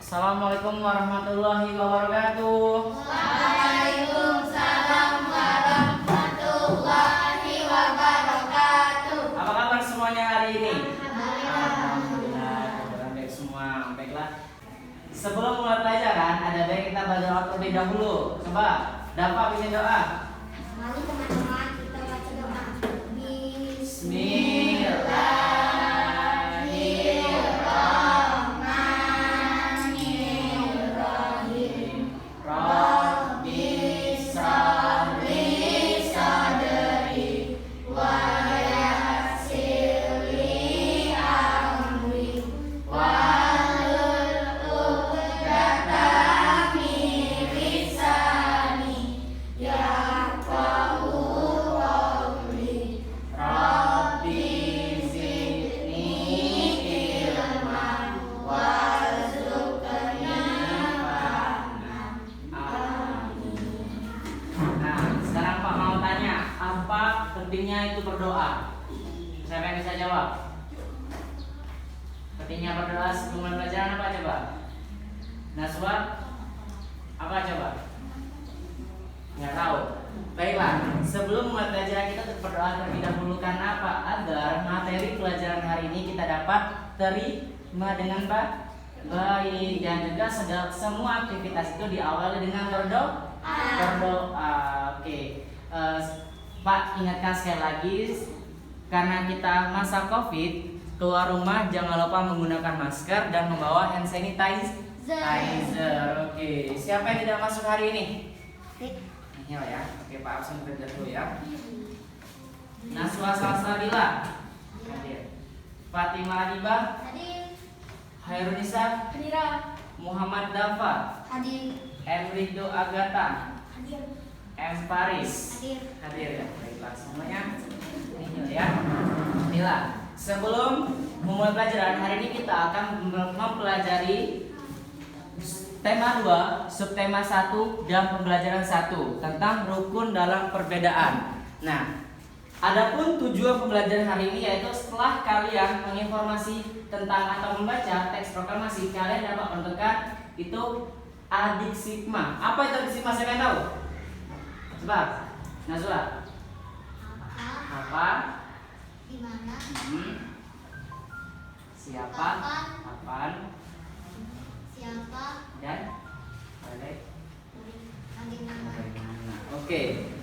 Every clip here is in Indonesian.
Assalamualaikum warahmatullahi wabarakatuh. Waalaikumsalam warahmatullahi wabarakatuh. Apa kabar semuanya hari ini? Alhamdulillah. Kabar baik semua. Baiklah. Sebelum mulai pelajaran, ada baik kita berdoa terlebih dahulu. Coba, dapat bikin doa. Mari teman-teman kita baca doa. Bismillahirrahmanirrahim. Rabbi shrahli sadri wa yassir li amri wahlul 'uqdatam min lisani yafqahu qawli. Rabbi zidni ilman warzuqni fahman. Amin. Nah, sekarang Pak mau tanya, apa pentingnya itu berdoa? Siapa yang bisa jawab? Pentingnya berdoa sebelum mulai pelajaran apa coba? Naswa? Apa coba? Nggak tahu. Baiklah, sebelum mulai pelajaran kita berdoa terlebih dahulu. Karena apa? Agar materi pelajaran hari ini kita dapat terima dengan baik, dan juga semua aktivitas itu diawali dengan berdoa. Oke. Pak, ingatkan sekali lagi, karena kita masa COVID, keluar rumah jangan lupa menggunakan masker dan membawa hand sanitizer. Oke. Siapa yang tidak masuk hari ini? Nihil ya. Oke, Pak absen kerja dulu ya. Naswa Salsabila hadir. Fatimah Adibah Hadir. Hairunisa Hadira. Muhammad Dafa Hadir. Enrido Agata Hadir. M. Paris Hadir. hadir ya. Baiklah semuanya. Nihil ya. Inilah. Sebelum memulai pelajaran hari ini kita akan mempelajari tema 2, subtema 1 dan pembelajaran 1 tentang rukun dalam perbedaan. Nah, adapun tujuan pembelajaran hari ini yaitu setelah kalian menginformasi tentang atau membaca teks proklamasi, kalian dapat menentukan itu adik sigma. Apa itu adik sigma? Siapa yang tahu? Coba, Nazwa. Apa? Di mana? Siapa? Kapan? Siapa? Dan bagaimana? Bagaimana? Oke.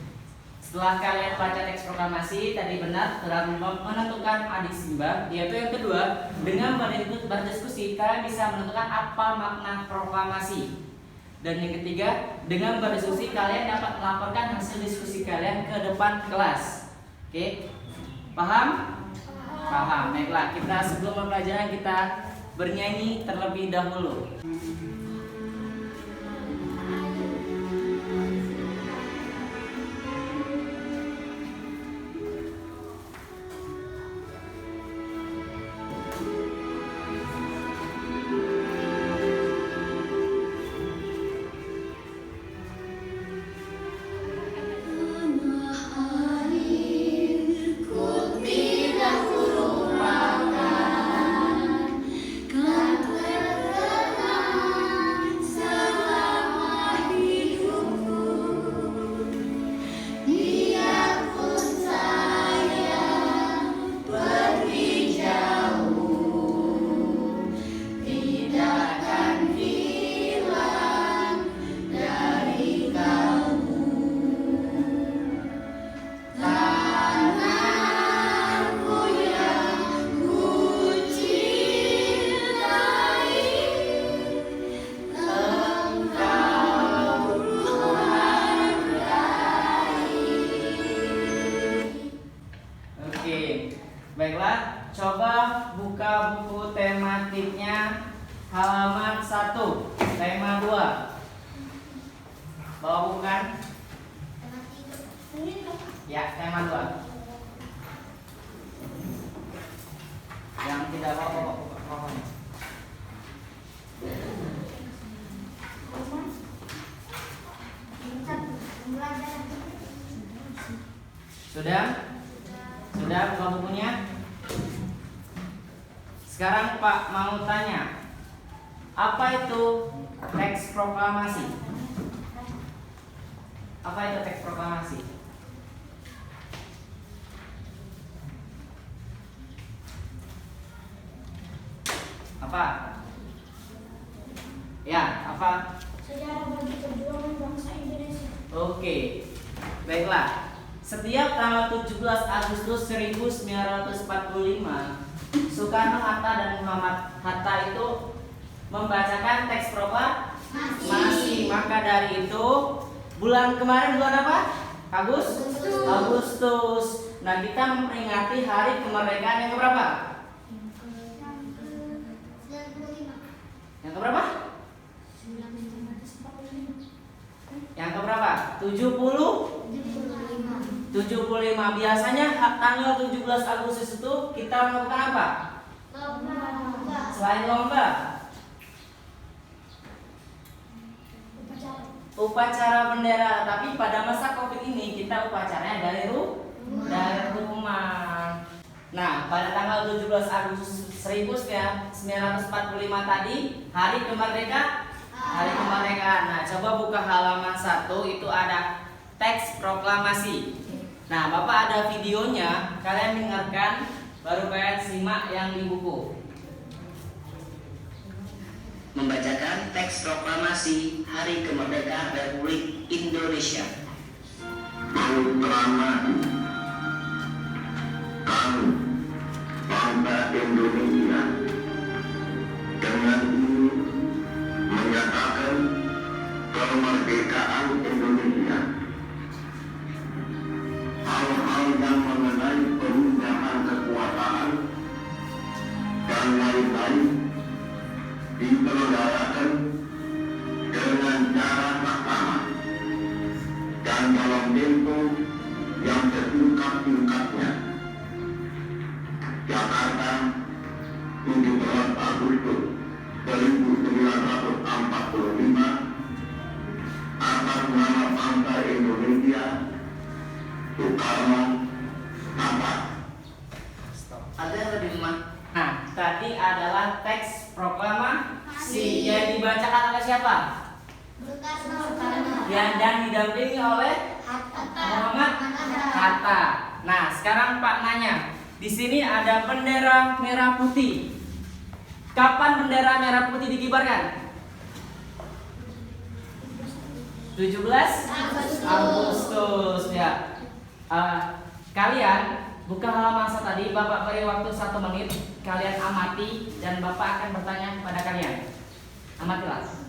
Setelah kalian baca teks proklamasi tadi benar telah menentukan adik sigma, yaitu yang kedua, dengan berdiskusi kalian bisa menentukan apa makna proklamasi. Dan yang ketiga, dengan berdiskusi kalian dapat melaporkan hasil diskusi kalian ke depan kelas. Oke. Paham? Paham. Baiklah, kita sebelum pembelajaran kita bernyanyi terlebih dahulu. Baiklah, coba buka buku tematiknya halaman 1, tema 2. Bawa buku kan? Ya, tema 2. Yang tidak bawa pokoknya. Sudah? Sudah buka bukunya? Sekarang Pak mau tanya, Apa itu teks proklamasi? Apa itu teks proklamasi? Apa? Ya, apa? Sejarah bagi perjuangan bangsa Indonesia. Oke. Baiklah. Setiap tanggal 17 Agustus 1945, Soekarno Hatta dan Muhammad Hatta itu membacakan teks proklamasi. Maka dari itu, bulan kemarin bulan apa? Agustus. Nah, kita memperingati hari kemerdekaan yang keberapa? Yang keberapa? Yang keberapa? 75. Biasanya tanggal 17 Agustus itu kita melakukan apa? Selain lomba, upacara bendera. Tapi pada masa Covid ini kita upacaranya dari rumah. Nah, pada tanggal 17 Agustus 1945 tadi hari kemerdekaan. Nah, coba buka halaman 1, itu ada teks proklamasi. Nah, Bapak ada videonya, kalian dengarkan, baru kalian simak yang di buku. Membacakan teks proklamasi Hari Kemerdekaan Republik Indonesia. Proklamasi kami, bangsa Indonesia, dengan ini menyatakan kemerdekaan Indonesia. Hal-hal yang mengenai pemindahan kekuasaan dan lain-lain diselenggarakan dengan cara bersama dan dalam tempo yang setingkat-tingkatnya. Jakarta, 17 Agustus 1945, atas nama bangsa Indonesia, Soekarno Hatta. Ada yang lebih lemah. Nah, tadi adalah teks proklamasi yang dibacakan oleh siapa? Dan didampingi oleh Muhammad Hatta. Nah, sekarang Pak nanya, di sini ada bendera merah putih. Kapan bendera merah putih dikibarkan? 17 Agustus ya. Kalian buka halaman tadi, Bapak beri waktu 1 menit. Kalian amati dan Bapak akan bertanya kepada kalian. Amatilah.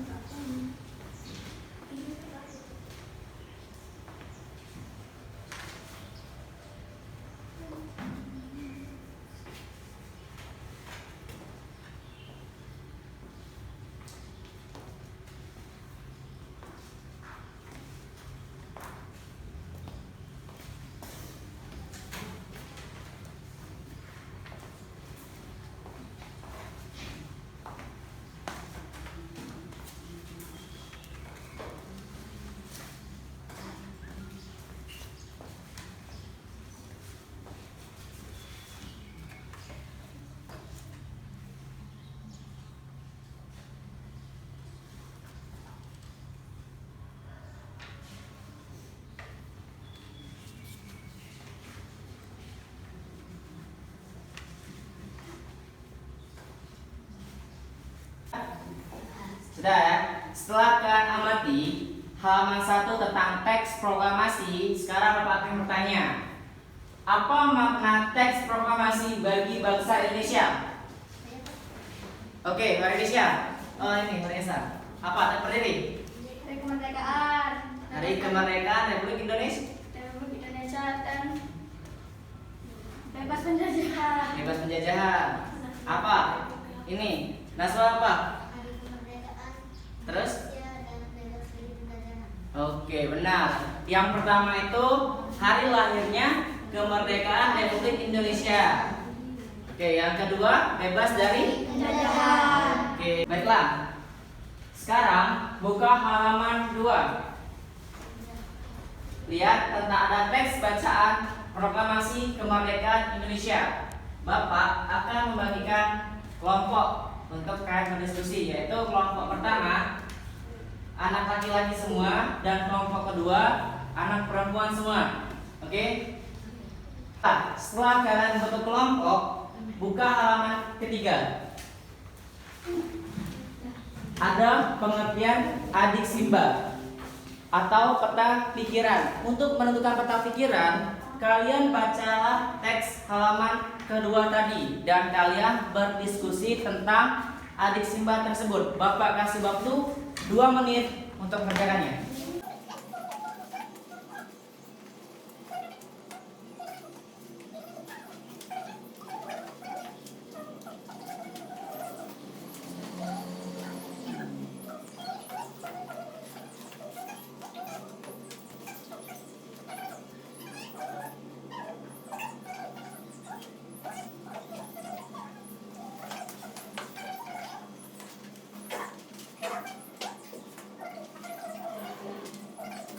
Sudah ya. Setelah kalian amati halaman 1 tentang teks proklamasi, sekarang Bapak akan bertanya, apa makna teks proklamasi bagi bangsa Indonesia? Oke, Mbak Indonesia. Oh ini Vanessa. Apa? Berdiri. Hari kemerdekaan. Hari Kemerdekaan Republik Indonesia. Republik Indonesia dan bebas penjajahan. Bebas penjajahan. Apa? Ini. Naswa apa? Hari kemerdekaan. Terus? Ya, dan bebas dari penjajahan. Oke, benar. Yang pertama itu hari lahirnya kemerdekaan Republik Indonesia. Oke, yang kedua bebas dari Penjajahan. Oke, baiklah. Sekarang buka halaman 2. Lihat tentang ada teks bacaan proklamasi kemerdekaan Indonesia. Bapak akan membagikan kelompok. untuk kalian berdiskusi, yaitu kelompok pertama anak laki-laki semua dan kelompok kedua anak perempuan semua. Oke? Nah, setelah kalian bentuk kelompok, buka halaman ketiga. Ada pengertian adik Simba atau peta pikiran. Untuk menentukan peta pikiran, kalian bacalah teks halaman kedua tadi dan kalian berdiskusi tentang adik Simba tersebut. Bapak kasih waktu 2 menit untuk mengerjakannya.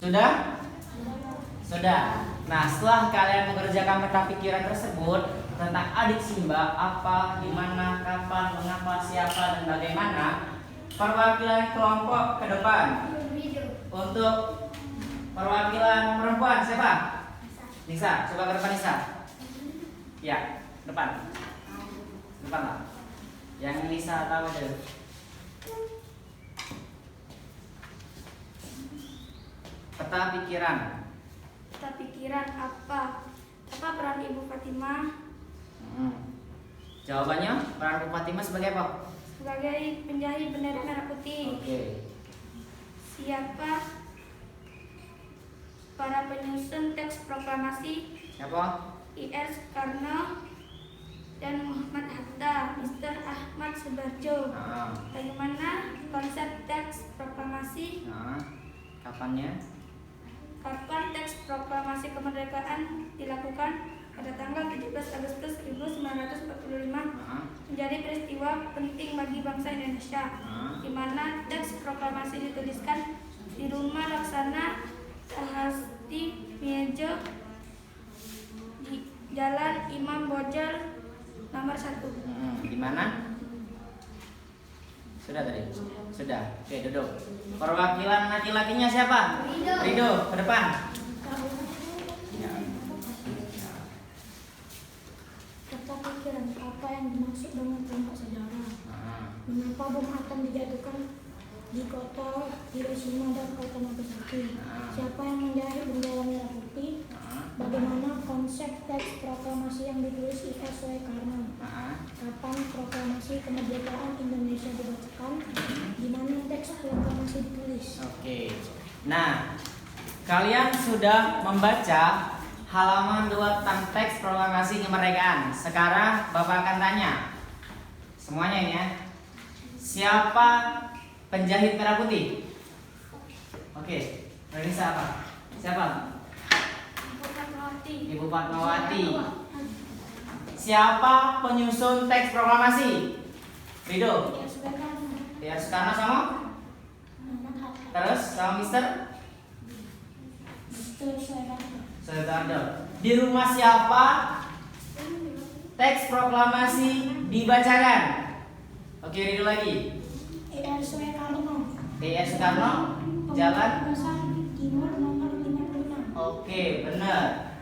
Sudah? Sudah. Nah, setelah kalian mengerjakan peta pikiran tersebut tentang adik Simba, apa, di mana, kapan, mengapa, siapa, dan bagaimana, perwakilan kelompok ke depan. Untuk perwakilan perempuan siapa? Nisa. Coba ke depan Nisa. Ya, depan. Depan lah. Yang Nisa tahu dulu. Peta pikiran. Peta pikiran apa? Apa peran Ibu Fatimah Jawabannya, peran Ibu Fatimah sebagai apa? sebagai penjahit bendera merah putih? Oke. Siapa para penyusun teks proklamasi? Siapa? I.R. Soekarno dan Muhammad Hatta, Mr. Ahmad Subarjo. Nah, Bagaimana konsep teks proklamasi? kapannya? Kapan teks proklamasi kemerdekaan dilakukan? Pada tanggal 17 Agustus 1945, menjadi peristiwa penting bagi bangsa Indonesia, di mana teks proklamasi dituliskan di Rumah Laksana Sahasti Miejo di Jalan Imam Bonjol nomor 1. Di mana? Sudah tadi? Sudah. Oke, duduk. Perwakilan laki-lakinya siapa? Rido, ke depan. Ya. Peta pikiran apa yang dimaksud dengan kelompok sejarah? Mengapa bom atom dijatuhkan di kota Hiroshima dan kota Nagasaki? Siapa yang menjahit bendera merah putih? Bagaimana konsep teks proklamasi yang ditulis I.R. Soekarno? Kapan proklamasi kemerdekaan Indonesia dibacakan? Di mana teks proklamasi ditulis? Oke. Nah, kalian sudah membaca halaman 2 tentang teks proklamasi kemerdekaan. Sekarang Bapak akan tanya semuanya ini ya. Siapa penjahit merah putih? Oke, Risa apa? Siapa? Ibu Fatmawati. Siapa penyusun teks proklamasi? Rido. Ya, Soekarno sama? Terus sama Mister? Soekarno. Di rumah siapa teks proklamasi dibacakan? Oke, Rido lagi. I.R. Soekarno. I.R. Soekarno, Jalan Timur nomor 56. Oke, benar.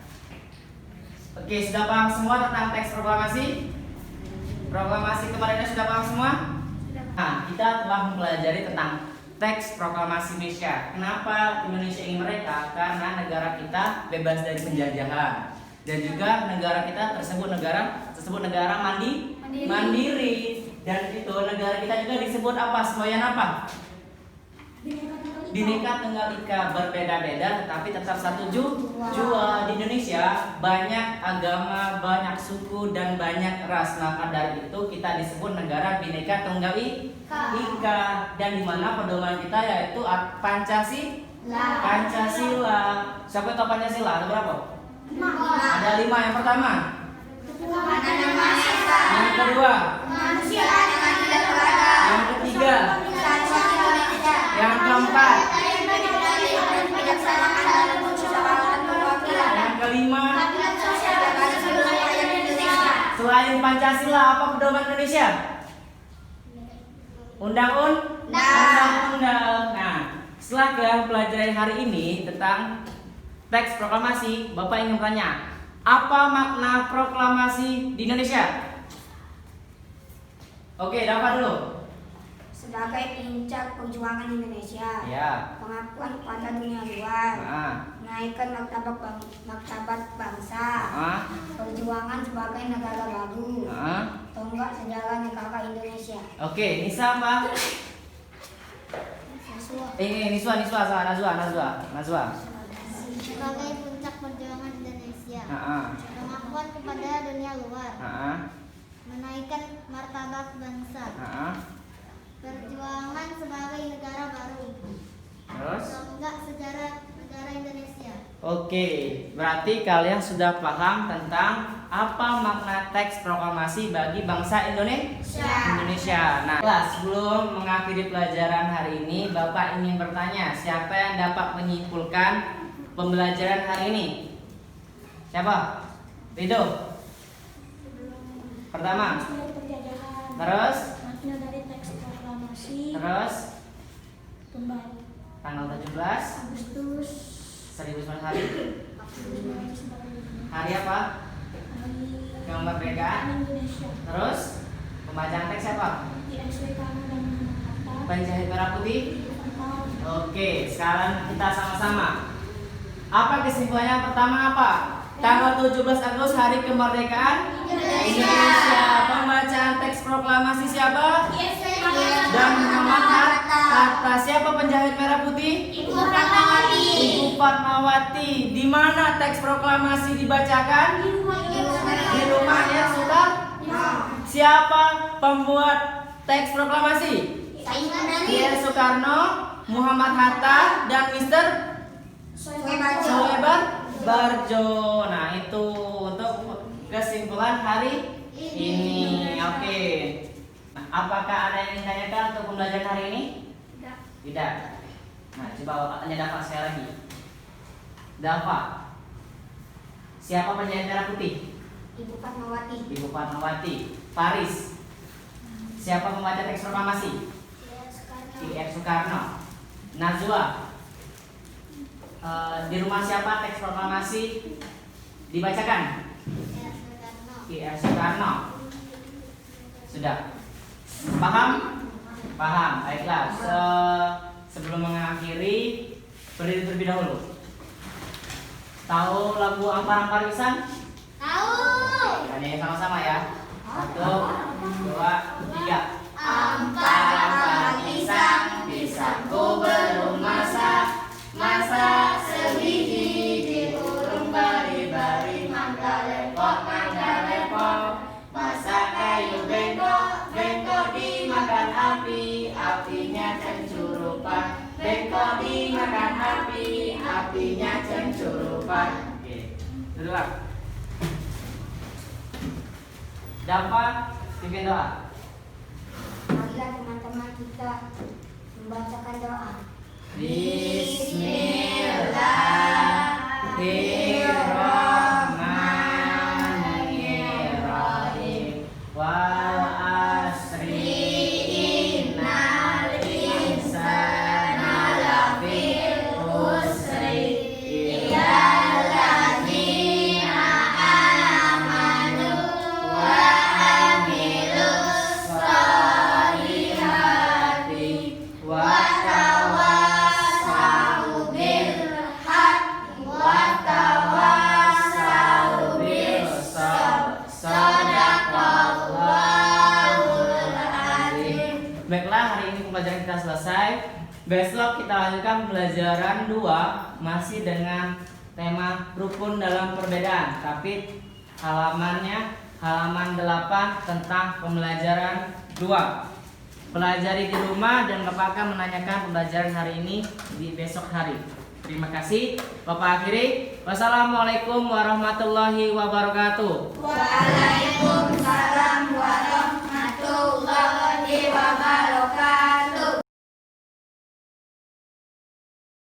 Oke, sudah paham semua tentang teks proklamasi? Proklamasi kemerdekaan sudah paham semua? Nah, kita telah mempelajari tentang teks proklamasi Indonesia. Kenapa Indonesia ingin merdeka? Karena negara kita bebas dari penjajahan. Dan juga negara kita tersebut negara mandiri. Dan itu negara kita juga disebut apa? Semboyan apa? Bhinneka Tunggal Ika, berbeda-beda tetapi tetap satu jua. Di Indonesia banyak agama, banyak suku dan banyak ras. Maka dari itu kita disebut negara Bhinneka Tunggal Ika. Dan di mana pedoman kita yaitu Pancasila. Siapa tahu Pancasila? Ada berapa? 5. Ada 5. Yang pertama. Yang kedua. Yang ketiga. Yang keempat. Yang kelima. Selain Pancasila, apa pedoman Indonesia? Undang-undang. Nah, setelah kalian pelajari hari ini tentang teks proklamasi, Bapak ingin bertanya, apa makna proklamasi di Indonesia? Oke, dapat dulu. Sebagai puncak perjuangan Indonesia, Ya. pengakuan pada dunia luar, Nah, menaikkan martabat bangsa, perjuangan sebagai negara baru, nah. tonggak sejarah negara Indonesia. Oke, Nisa apa? Nazwa. Sebagai puncak perjuangan Indonesia. Nah, Pengakuan kepada dunia luar. Menaikkan martabat bangsa. Perjuangan sebagai negara baru. Terus? Tonggak sejarah negara Indonesia. Oke, berarti kalian sudah paham tentang apa makna teks proklamasi bagi bangsa Indonesia. Nah, sebelum mengakhiri pelajaran hari ini, Bapak ingin bertanya, siapa yang dapat menyimpulkan pembelajaran hari ini? Siapa? Rido. Pertama. Dari penjajahan. Terus? Makna dari teks proklamasi. Terus? Kembali. Tanggal 17 Agustus 1945 hari. 1945. Hari apa? Hari Kemerdekaan. Indonesia. Terus? Pembacaan teks siapa? Di Soekarno dan Muhammad Hatta. Penjahit merah putih. Atau Oke, sekarang kita sama-sama. Apa kesimpulannya? Pertama apa? Tanggal 17 Agustus hari kemerdekaan Indonesia. Pembacaan teks proklamasi siapa? Dan Muhammad Hatta. Siapa penjahit merah putih? Ibu Fatmawati. Di mana teks proklamasi dibacakan? Di rumahnya Soekarno. Siapa pembuat teks proklamasi? Soekarno, Muhammad Hatta, dan Mr. Soebar Barjo. Nah, itu untuk kesimpulan hari ini. Oke. Nah, apakah ada yang ingin tanyakan untuk pembelajaran hari ini? Tidak. Nah, coba Bapak tanya Dava sekali lagi. Dava, siapa penjahit merah putih? Ibu Fatmawati. Ibu Fatmawati. Faris, siapa pembaca teks proklamasi? I.R. Soekarno. Nazwa, di rumah siapa teks proklamasi dibacakan? I.R. Soekarno. Sudah paham? Paham. Baiklah. Sebelum mengakhiri, berdiri terlebih dahulu. Tahu lagu Ampar-Ampar Pisan? Tahu. Nyanyi sama-sama ya. 1, 2, 3. Ampar-ampar pisang, pisangku belum masak. Masak sebiji diurung bari-bari. Mangga lepok. Masak kayu bengkok, bengkok dimakan api. Apinya cencurupan. Bengkok dimakan api. Apinya cencurupan. Oke. Duduk. Dapat pimpin doa. Marilah teman-teman kita membacakan doa. Bismillahirrahmanirrahim. Wal asri innal insana lafi khusri illal ladzina amanu wa amilus solihati wa tawassaw bil haqq wa tawassaw bis sabr. Shadaqallahul azim. Baiklah, hari ini pembelajaran kita selesai. Besok kita lanjutkan pembelajaran 2 masih dengan tema rukun dalam perbedaan, tapi halamannya halaman 8 tentang pembelajaran 2. Pelajari di rumah dan Bapak akan menanyakan pembelajaran hari ini di besok hari. Terima kasih. Bapak akhiri. Wassalamualaikum warahmatullahi wabarakatuh. Waalaikumsalam warahmatullahi